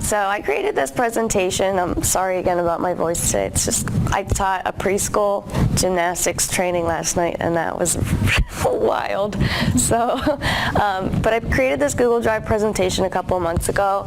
So I created this presentation. I'm sorry again about my voice today. It's just, I taught a preschool gymnastics training last night, and that was wild. So, but I created this Google Drive presentation a couple of months ago.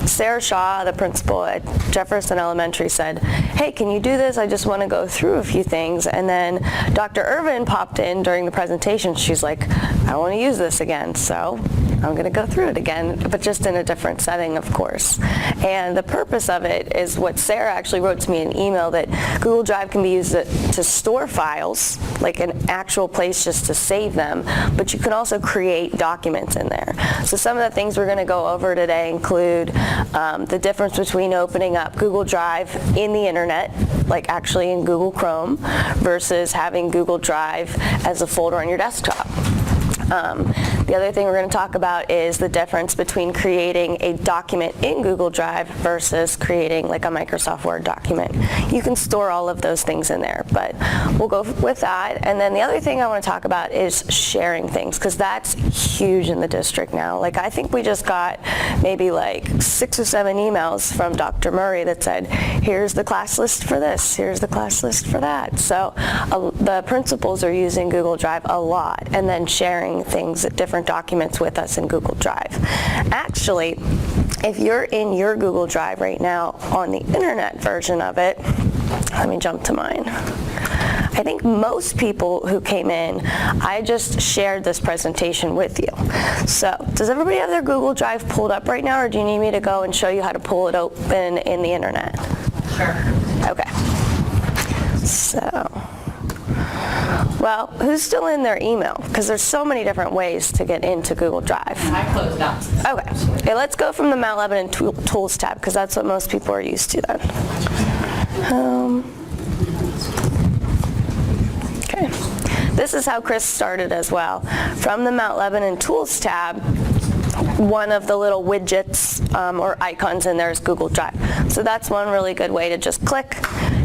Sarah Shaw, the principal at Jefferson Elementary, said, hey, can you do this? I just want to go through a few things. And then Dr. Irvin popped in during the presentation. She's like, I want to use this again. So I'm going to go through it again, but just in a different setting, of course. And the purpose of it is what Sarah actually wrote to me in an email, that Google Drive can be used to store files, like an actual place just to save them, but you can also create documents in there. So some of the things we're going to go over today include the difference between opening up Google Drive in the internet, like actually in Google Chrome, versus having Google Drive as a folder on your desktop. The other thing we're going to talk about is the difference between creating a document in Google Drive versus creating like a Microsoft Word document. You can store all of those things in there, but we'll go with that. And then the other thing I want to talk about is sharing things, because that's huge in the district now. Like, I think we just got maybe like 6 or 7 emails from Dr. Murray that said, here's the class list for this, here's the class list for that. So the principals are using Google Drive a lot, and then sharing things, different documents with us in Google Drive. Actually, if you're in your Google Drive right now on the internet version of it, let me jump to mine. I think most people who came in, I just shared this presentation with you. So, does everybody have their Google Drive pulled up right now, or do you need me to go and show you how to pull it open in the internet? Sure. Okay. So, well, who's still in their email? Because there's so many different ways to get into Google Drive. I closed out. Okay, let's go from the Mount Lebanon Tools tab, because that's what most people are used to then. Okay, this is how Chris started as well. From the Mount Lebanon Tools tab, one of the little widgets or icons in there is Google Drive. So that's one really good way to just click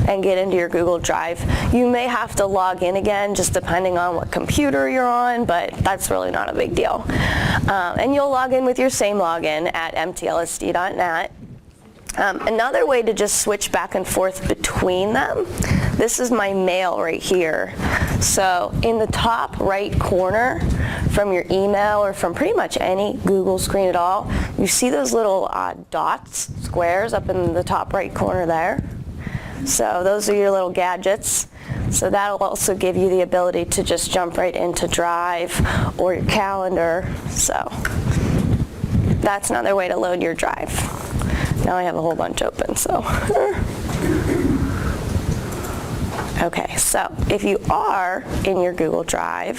and get into your Google Drive. You may have to log in again, just depending on what computer you're on, but that's really not a big deal. And you'll log in with your same login at mtlsd.net. Another way to just switch back and forth between them, this is my mail right here. So in the top right corner from your email or from pretty much any Google screen at all, you see those little dots, squares up in the top right corner there. So those are your little gadgets. So that'll also give you the ability to just jump right into Drive or your calendar. So that's another way to load your Drive. Now I have a whole bunch open, so. Okay, so if you are in your Google Drive,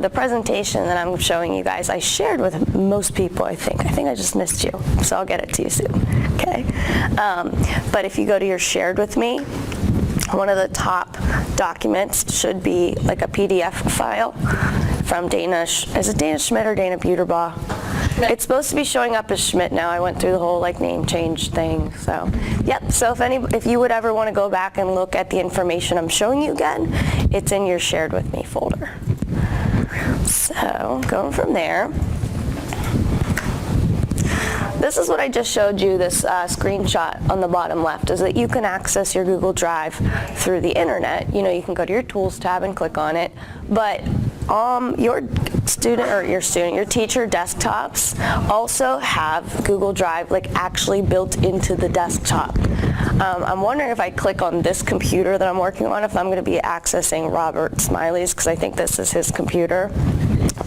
the presentation that I'm showing you guys, I shared with most people, I think. I think I just missed you, so I'll get it to you soon, okay? But if you go to your Shared With Me, one of the top documents should be like a PDF file from Dana, is it Dana Schmidt or Dana Buterbaugh? It's supposed to be showing up as Schmidt now. I went through the whole like name change thing. So, yep. So if you would ever want to go back and look at the information I'm showing you again, it's in your Shared With Me folder. So going from there, this is what I just showed you, this screenshot on the bottom left, is that you can access your Google Drive through the internet. You know, you can go to your Tools tab and click on it, but your teacher desktops also have Google Drive like actually built into the desktop. I'm wondering if I click on this computer that I'm working on, if I'm going to be accessing Robert Smiley's, because I think this is his computer.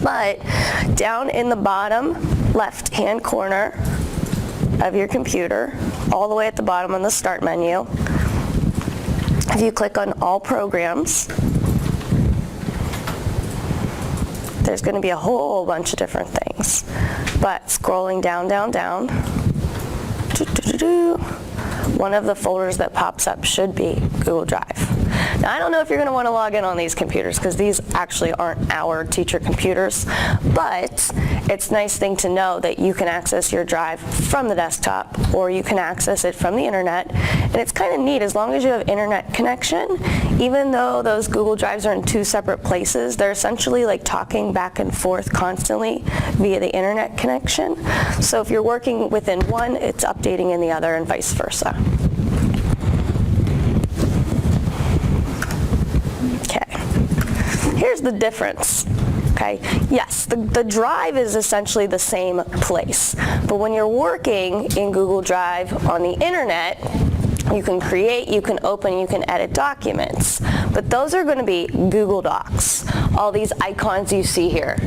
But down in the bottom left-hand corner of your computer, all the way at the bottom on the Start menu, if you click on All Programs, there's going to be a whole bunch of different things. But scrolling down, one of the folders that pops up should be Google Drive. Now, I don't know if you're going to want to log in on these computers, because these actually aren't our teacher computers, but it's a nice thing to know that you can access your drive from the desktop, or you can access it from the internet. And it's kind of neat, as long as you have internet connection, even though those Google Drives are in two separate places, they're essentially like talking back and forth constantly via the internet connection. So if you're working within one, it's updating in the other, and vice versa. Okay, here's the difference. Okay, yes, the drive is essentially the same place, but when you're working in Google Drive on the internet, you can create, you can open, you can edit documents, but those are going to be Google Docs, all these icons you see here,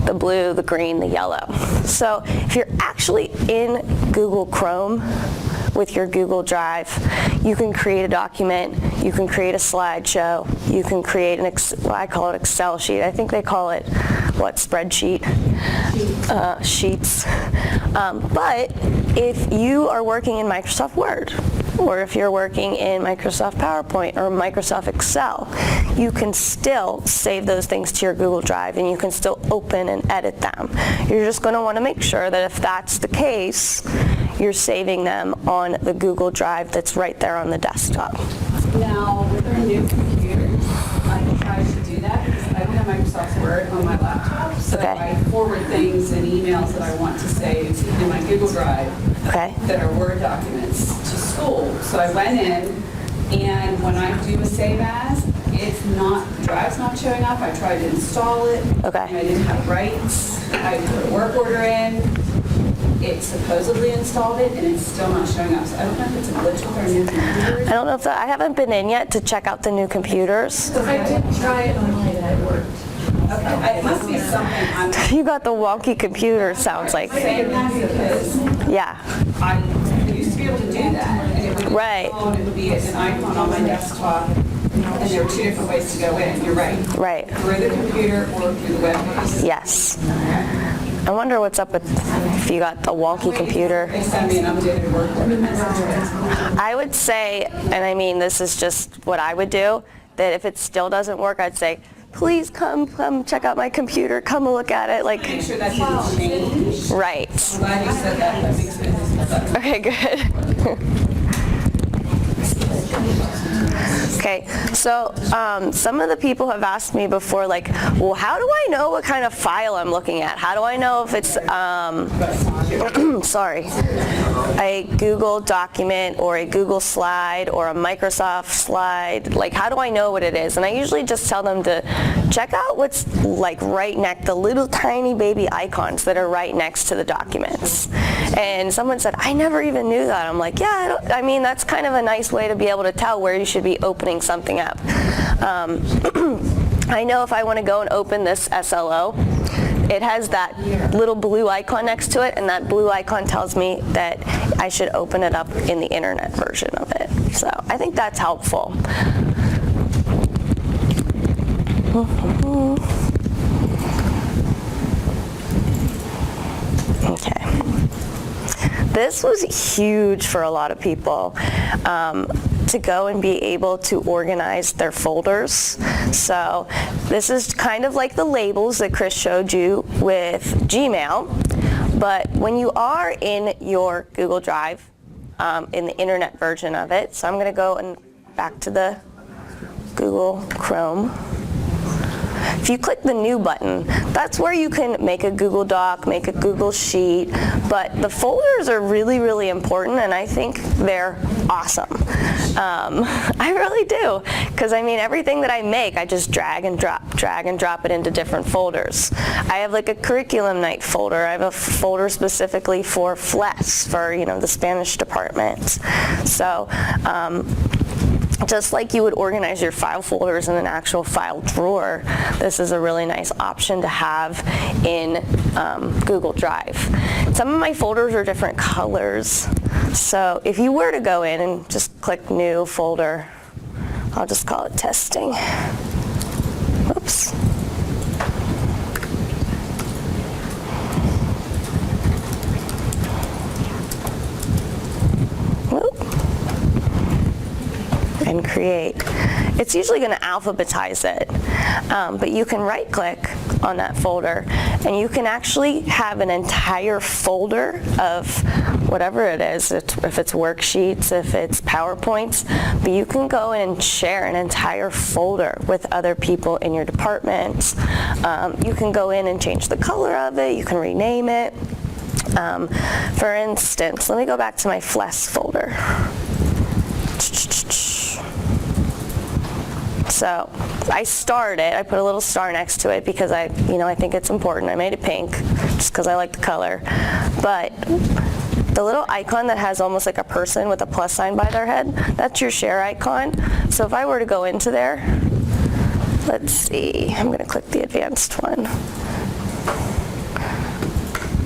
the blue, the green, the yellow. So if you're actually in Google Chrome with your Google Drive, you can create a document, you can create a slideshow, you can create an, I call it Excel sheet. I think they call it, what, spreadsheet? Sheets. But if you are working in Microsoft Word, or if you're working in Microsoft PowerPoint or Microsoft Excel, you can still save those things to your Google Drive, and you can still open and edit them. You're just going to want to make sure that if that's the case, you're saving them on the Google Drive that's right there on the desktop. Now, with our new computers, I try to do that because I don't have Microsoft Word on my laptop, so Okay. I forward things and emails that I want to save in my Google Drive that are Word documents to school. So I went in, and when I do a save as, it's not, the drive's not showing up. I tried to install it, and I didn't have rights. I put a work order in. It supposedly installed it, and it's still not showing up. So I don't know if it's a glitch with our new computers. I don't know if I haven't been in yet to check out the new computers. I did try it online, and it worked. Okay, it must be something. You got the wonky computer, sounds like. Saying that because Yeah. I used to be able to do that. And it would be Right. phone, it would be an icon on my desktop, and there were two different ways to go in. You're right. Right. Through the computer or through the web page. Yes. I wonder what's up with if you got the wonky computer. They send me an updated work order message. I would say, and I mean this is just what I would do, that if it still doesn't work, I'd say, please come check out my computer, come look at it. Like, Make sure that didn't change. right. I'm glad you said that. That makes sense. Okay, good. Okay, so some of the people have asked me before, like, well, how do I know what kind of file I'm looking at? How do I know if it's, sorry, a Google document or a Google slide or a Microsoft slide? Like, how do I know what it is? And I usually just tell them to check out what's like right next, the little tiny baby icons that are right next to the documents. And someone said, I never even knew that. I'm like, yeah, I mean, that's kind of a nice way to be able to tell where you should be opening something up. I know if I want to go and open this SLO, it has that little blue icon next to it, and that blue icon tells me that I should open it up in the internet version of it. So I think that's helpful. Okay. This was huge for a lot of people, to go and be able to organize their folders. So this is kind of like the labels that Chris showed you with Gmail, but when you are in your Google Drive, in the internet version of it, so I'm going to go and back to the Google Chrome. If you click the New button, that's where you can make a Google Doc, make a Google Sheet, but the folders are really, really important, and I think they're awesome. I really do, because I mean, everything that I make, I just drag and drop it into different folders. I have like a curriculum night folder. I have a folder specifically for FLES, for, you know, the Spanish department. So, just like you would organize your file folders in an actual file drawer, this is a really nice option to have in Google Drive. Some of my folders are different colors, so if you were to go in and just click New Folder, I'll just call it Testing. Oops. And create. It's usually going to alphabetize it, but you can right click on that folder, and you can actually have an entire folder of whatever it is, if it's worksheets, if it's PowerPoints, but you can go in and share an entire folder with other people in your department. You can go in and change the color of it, you can rename it. For instance, let me go back to my FLES folder. So I put a little star next to it because I think it's important. I made it pink just because I like the color. But the little icon that has almost like a person with a plus sign by their head, that's your share icon. So if I were to go into there, let's see, I'm going to click the advanced one.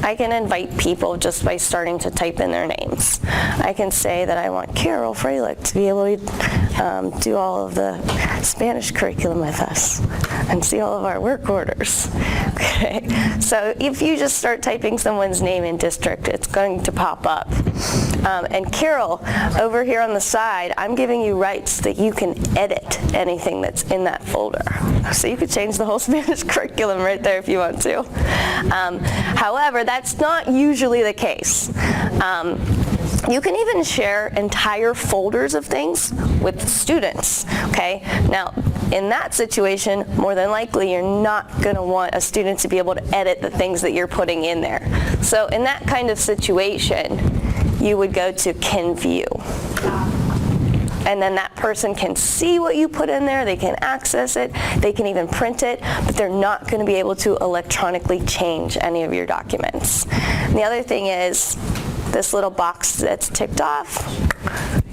I can invite people just by starting to type in their names. I can say that I want Carol Freilich to be able to do all of the Spanish curriculum with us and see all of our work orders. Okay. So if you just start typing someone's name in district, it's going to pop up. And Carol, over here on the side, I'm giving you rights that you can edit anything that's in that folder. So you could change the whole Spanish curriculum right there if you want to. However, that's not usually the case. You can even share entire folders of things with students, okay? Now, in that situation, more than likely, you're not going to want a student to be able to edit the things that you're putting in there. So in that kind of situation, you would go to Can View. And then that person can see what you put in there, they can access it, they can even print it, but they're not going to be able to electronically change any of your documents. And the other thing is, this little box that's ticked off,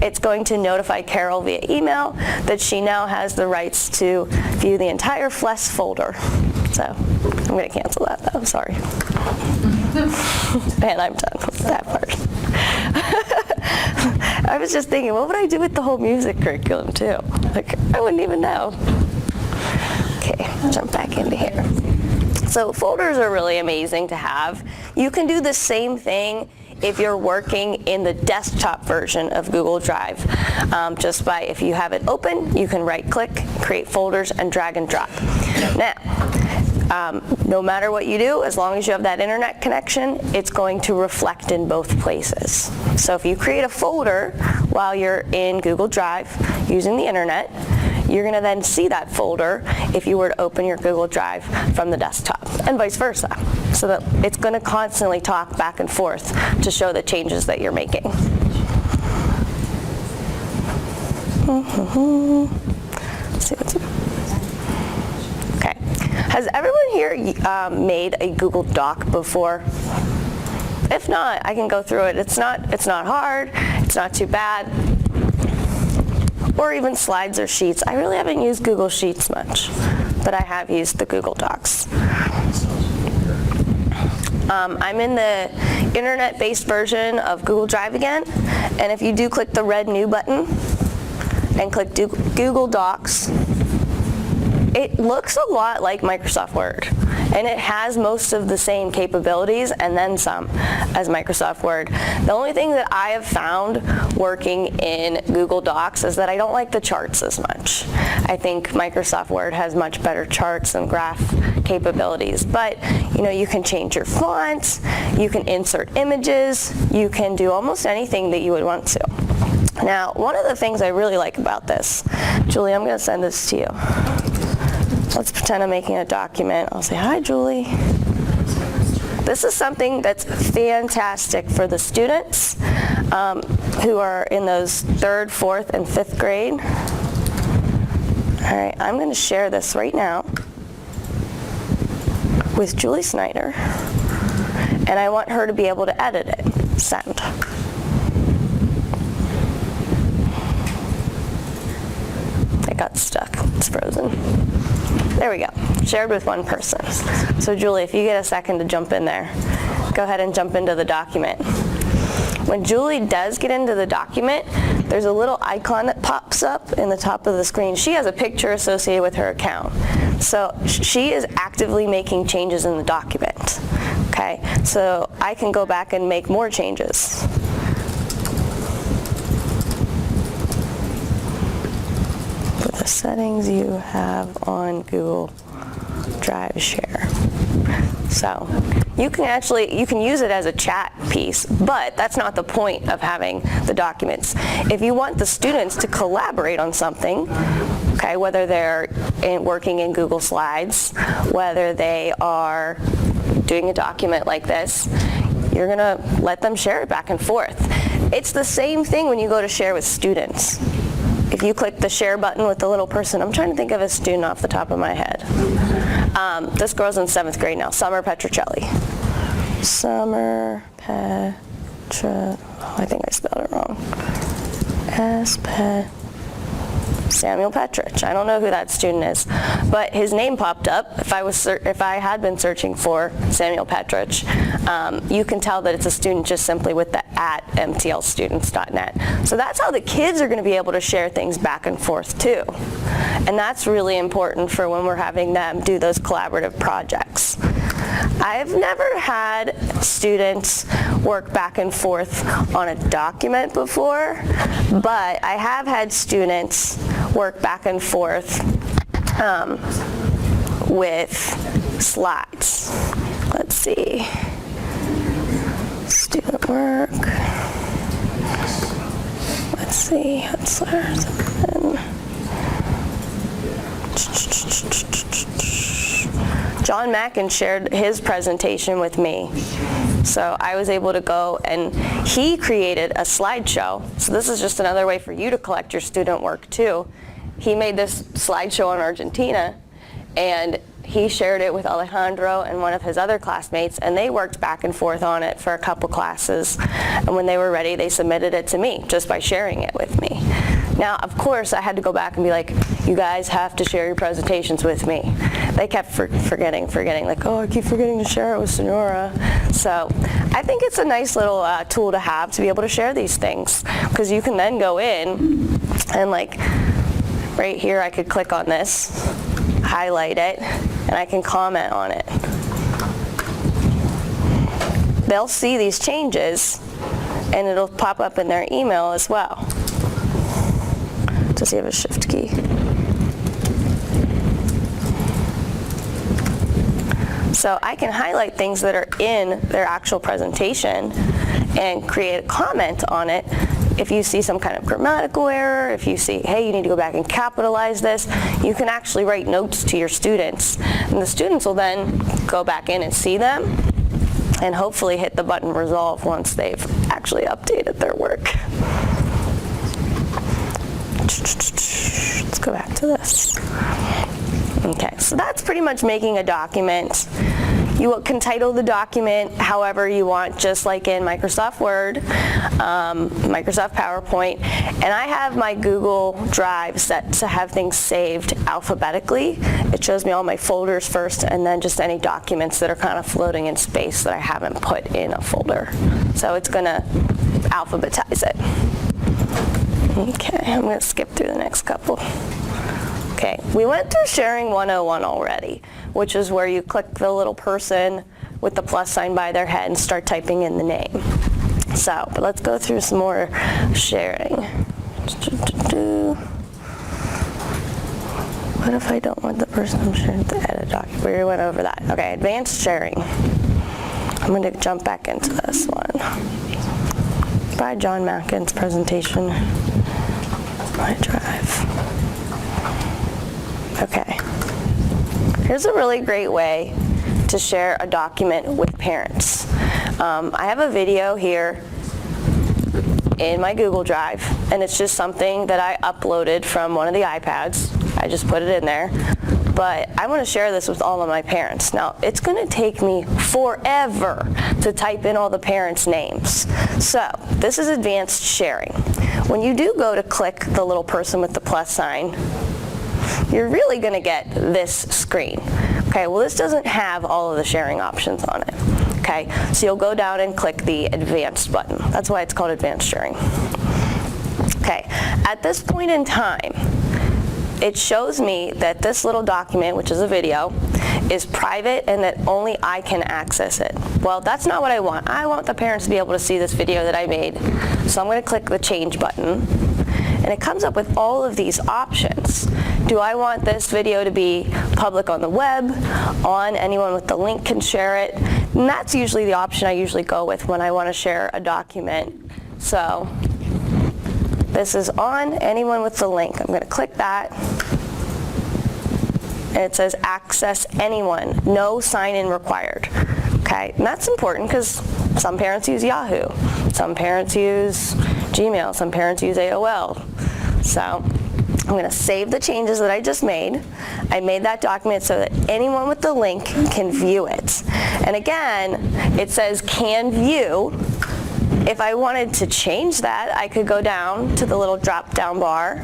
it's going to notify Carol via email that she now has the rights to view the entire FLES folder. So I'm going to cancel that though, sorry. And I'm done with that part. I was just thinking, what would I do with the whole music curriculum too? Like, I wouldn't even know. Okay, jump back into here. So folders are really amazing to have. You can do the same thing if you're working in the desktop version of Google Drive. Just by, if you have it open, you can right-click, create folders, and drag and drop. Now, no matter what you do, as long as you have that internet connection, it's going to reflect in both places. So if you create a folder while you're in Google Drive using the internet, you're going to then see that folder if you were to open your Google Drive from the desktop, and vice versa. So that it's going to constantly talk back and forth to show the changes that you're making. Let's see what's okay. Has everyone here made a Google Doc before? If not, I can go through it. It's not hard. It's not too bad. Or even slides or sheets. I really haven't used Google Sheets much, but I have used the Google Docs. I'm in the internet-based version of Google Drive again, and if you do click the red New button and click Google Docs, it looks a lot like Microsoft Word, and it has most of the same capabilities and then some as Microsoft Word. The only thing that I have found working in Google Docs is that I don't like the charts as much. I think Microsoft Word has much better charts and graph capabilities, but you can change your font, you can insert images, you can do almost anything that you would want to. Now, one of the things I really like about this, Julie, I'm going to send this to you. Let's pretend I'm making a document. I'll say, hi, Julie. This is something that's fantastic for the students who are in those 3rd, 4th, and 5th grade. All right, I'm going to share this right now with Julie Snyder, and I want her to be able to edit it. Send. It got stuck. It's frozen. There we go. Shared with one person. So Julie, if you get a second to jump in there, go ahead and jump into the document. When Julie does get into the document, there's a little icon that pops up in the top of the screen. She has a picture associated with her account. So she is actively making changes in the document. Okay? So I can go back and make more changes. The settings you have on Google Drive share. So you can use it as a chat piece, but that's not the point of having the documents. If you want the students to collaborate on something, okay, whether they're working in Google Slides, whether they are doing a document like this, you're gonna let them share it back and forth. It's the same thing when you go to share with students. If you click the share button with the little person, I'm trying to think of a student off the top of my head. This girl's in 7th grade now, Summer Petricelli. Summer Petra, oh, I think I spelled it wrong. Samuel Petrich. I don't know who that student is, but his name popped up. If I had been searching for Samuel Petrich, you can tell that it's a student just simply with the @mtlstudents.net. So that's how the kids are going to be able to share things back and forth too. And that's really important for when we're having them do those collaborative projects. I've never had students work back and forth on a document before, but I have had students work back and forth with slides. Let's see. Student work. Let's see. John Mackin shared his presentation with me. So I was able to go, and he created a slideshow. So this is just another way for you to collect your student work too. He made this slideshow on Argentina, and he shared it with Alejandro and one of his other classmates, and they worked back and forth on it for a couple classes. And when they were ready, they submitted it to me just by sharing it with me. Now, of course, I had to go back and be like, you guys have to share your presentations with me. They kept forgetting, like, oh, I keep forgetting to share it with Sonora. So I think it's a nice little tool to have to be able to share these things, because you can then go in and, like, right here I could click on this, highlight it, and I can comment on it. They'll see these changes, and it'll pop up in their email as well. Does he have a shift key? So I can highlight things that are in their actual presentation and create a comment on it. If you see some kind of grammatical error, if you see, hey, you need to go back and capitalize this, you can actually write notes to your students. And the students will then go back in and see them and hopefully hit the button resolve once they've actually updated their work. Let's go back to this. Okay, so that's pretty much making a document. You can title the document however you want, just like in Microsoft Word, Microsoft PowerPoint, and I have my Google Drive set to have things saved alphabetically. It shows me all my folders first, and then just any documents that are kind of floating in space that I haven't put in a folder. So it's going to alphabetize it. Okay, I'm going to skip through the next couple. Okay, we went through Sharing 101 already, which is where you click the little person with the plus sign by their head and start typing in the name. So, but let's go through some more sharing. What if I don't want the person I'm sharing to edit document? We went over that. Okay, advanced sharing. I'm going to jump back into this one. By John Mackin's presentation. My drive. Okay. Here's a really great way to share a document with parents. I have a video here in my Google Drive, and it's just something that I uploaded from one of the iPads. I just put it in there. But I want to share this with all of my parents. Now, it's going to take me forever to type in all the parents' names. So, this is advanced sharing. When you do go to click the little person with the plus sign, you're really going to get this screen. Okay, well, this doesn't have all of the sharing options on it. Okay, so you'll go down and click the advanced button. That's why it's called advanced sharing. Okay, at this point in time, it shows me that this little document, which is a video, is private and that only I can access it. Well, that's not what I want. I want the parents to be able to see this video that I made. So I'm going to click the change button, and it comes up with all of these options. do I want this video to be public on the web, on anyone with the link can share it? And that's usually the option I usually go with when I want to share a document. So this is on, anyone with the link. I'm going to click that. And it says access anyone, no sign-in required. Okay, and that's important because some parents use Yahoo, some parents use Gmail, some parents use AOL. So I'm going to save the changes that I just made. I made that document so that anyone with the link can view it. And again, it says can view. If I wanted to change that, I could go down to the little drop-down bar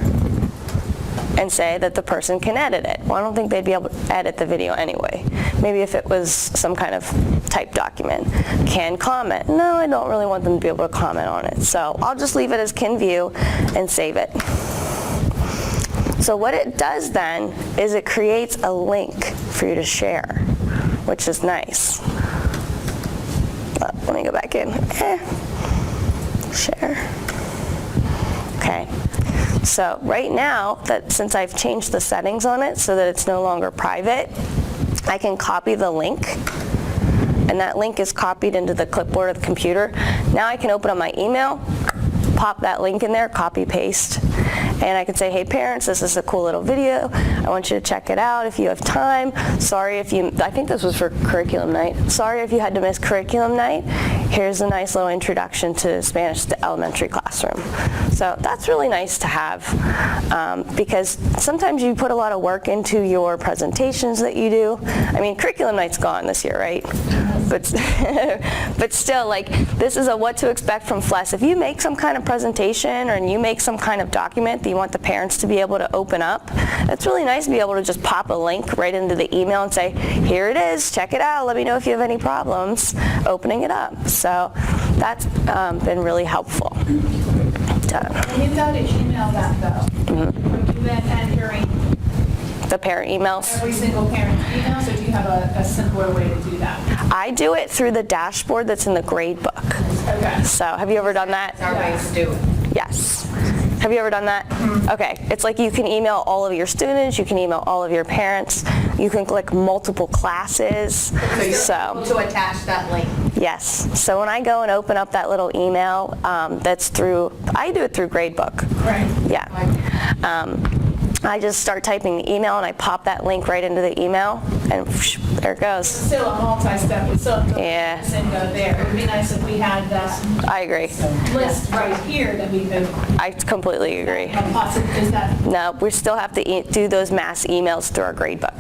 and say that the person can edit it. Well, I don't think they'd be able to edit the video anyway. Maybe if it was some kind of typed document. Can comment. No, I don't really want them to be able to comment on it. So I'll just leave it as can view and save it. So what it does then is it creates a link for you to share, which is nice. Let me go back in. Share. Okay. So right now, that since I've changed the settings on it so that it's no longer private, I can copy the link, and that link is copied into the clipboard of the computer. Now I can open up my email, pop that link in there, copy, paste, and I can say, hey parents, this is a cool little video. I want you to check it out if you have time. Sorry if you, I think this was for curriculum night. Sorry if you had to miss curriculum night. Here's a nice little introduction to Spanish to elementary classroom. So that's really nice to have because sometimes you put a lot of work into your presentations that you do. I mean, curriculum night's gone this year, right? But still, like, this is a what to expect from FLES. If you make some kind of presentation or you make some kind of document that you want the parents to be able to open up, it's really nice to be able to just pop a link right into the email and say, here it is, check it out, let me know if you have any problems opening it up. So that's been really helpful. When you go to email that though, are you then entering the parent emails? every single parent's emails, or do you have a simpler way to do that? I do it through the dashboard that's in the grade book. Okay. So have you ever done that? Our ways to do it. Yes. Have you ever done that? Okay. It's like you can email all of your students, you can email all of your parents, you can click multiple classes. So you're able to attach that link. Yes. So when I go and open up that little email, that's through, I do it through Gradebook. Right. Yeah. I just start typing the email and I pop that link right into the email and whoosh, there it goes. Still a multi-step, it's still Yeah. and go there. It would be nice if we had that I agree. list right here that we could I completely agree. possibly, is that, No, we still have to do those mass emails through our Gradebook.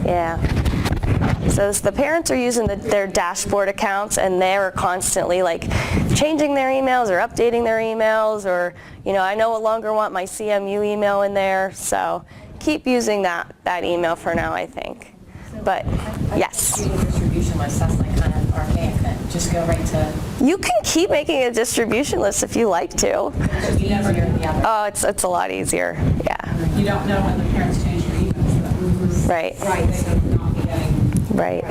Yeah. So the parents are using their dashboard accounts and they're constantly like changing their emails or updating their emails, or, you know, I no longer want my CMU email in there, so keep using that email for now, I think. But yes. Create a distribution list, that's like kind of archaic then. Just go right to You can keep making a distribution list if you like to. the easier than the other. Oh, it's a lot easier. Yeah. You don't know when the parents change their emails, though. Right. Right. They could not be getting. Right.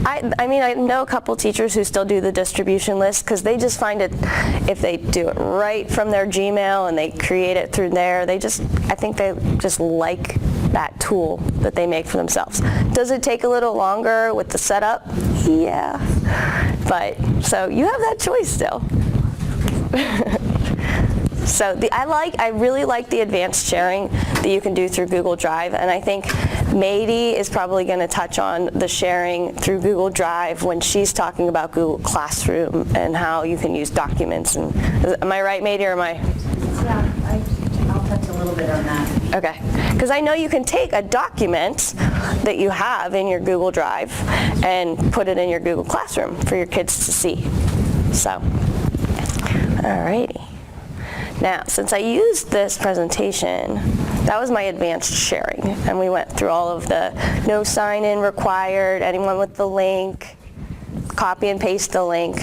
I mean, I know a couple teachers who still do the distribution list because they just find it, if they do it right from their Gmail and they create it through there, I think they just like that tool that they make for themselves. Does it take a little longer with the setup? Yeah. But, so you have that choice still. So I really like the advanced sharing that you can do through Google Drive, and I think Mady is probably going to touch on the sharing through Google Drive when she's talking about Google Classroom and how you can use documents. And am I right, Mady, or am I? Yeah, I'll touch a little bit on that. Okay, because I know you can take a document that you have in your Google Drive and put it in your Google Classroom for your kids to see. So, alrighty. Now, since I used this presentation, that was my advanced sharing, and we went through all of the no sign-in required, anyone with the link, copy and paste the link.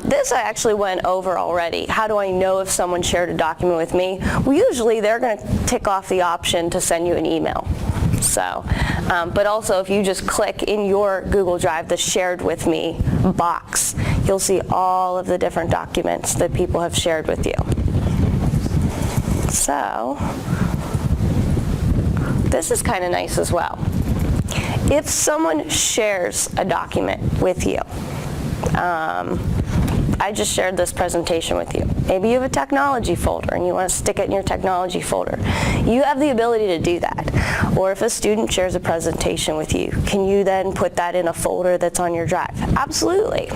This I actually went over already. How do I know if someone shared a document with me? Well, usually they're going to tick off the option to send you an email. So, but also if you just click in your Google Drive the shared with me box, you'll see all of the different documents that people have shared with you. So, this is kind of nice as well. If someone shares a document with you, I just shared this presentation with you. Maybe you have a technology folder and you want to stick it in your technology folder. You have the ability to do that. Or if a student shares a presentation with you, can you then put that in a folder that's on your drive? Absolutely.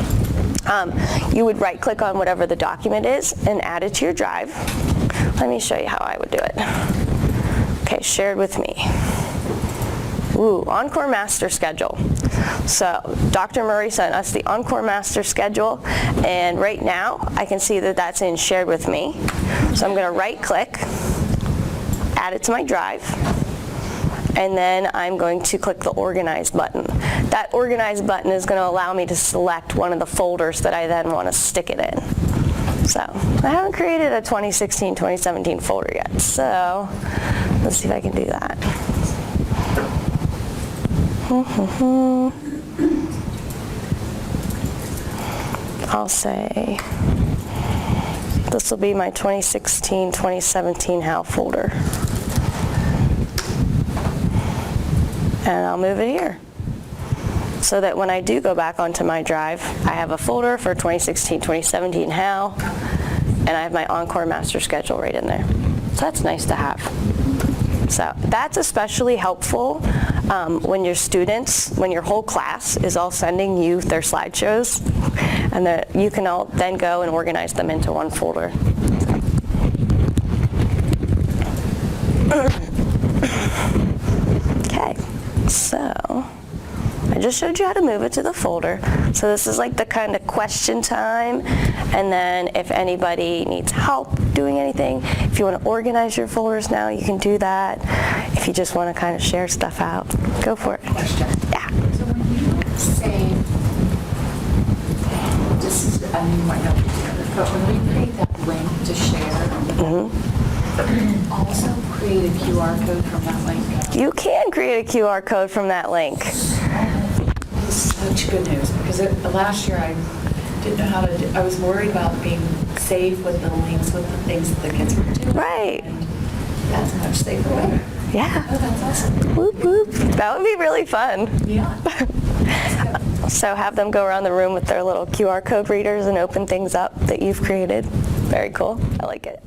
You would right-click on whatever the document is and add it to your drive. Let me show you how I would do it. Okay, shared with me. Ooh, Encore Master Schedule. So Dr. Murray sent us the Encore Master Schedule, and right now I can see that that's in Shared with Me. So I'm going to right-click, add it to my drive, and then I'm going to click the Organize button. That Organize button is going to allow me to select one of the folders that I then want to stick it in. So I haven't created a 2016-2017 folder yet, so let's see if I can do that. I'll say this will be my 2016-2017 HAL folder. And I'll move it here so that when I do go back onto my drive, I have a folder for 2016-2017 HAL, and I have my Encore Master Schedule right in there. So that's nice to have. So that's especially helpful when your students, when your whole class is all sending you their slideshows, and that you can all then go and organize them into one folder. Okay, so I just showed you how to move it to the folder. So this is like the kind of question time, and then if anybody needs help doing anything, if you want to organize your folders now, you can do that. If you just want to kind of share stuff out, go for it. Question. Yeah. So when you say, this is, I mean, you might not be doing this, but when we create that link to share, also create a QR code from that link. You can create a QR code from that link. Such good news, because last year I didn't know how to do, I was worried about being safe with the links, with the things that the kids were doing. Right. And that's much safer way. Yeah. Oh, that's awesome. Whoop, whoop. That would be really fun. Yeah. So have them go around the room with their little QR code readers and open things up that you've created. Very cool. I like it.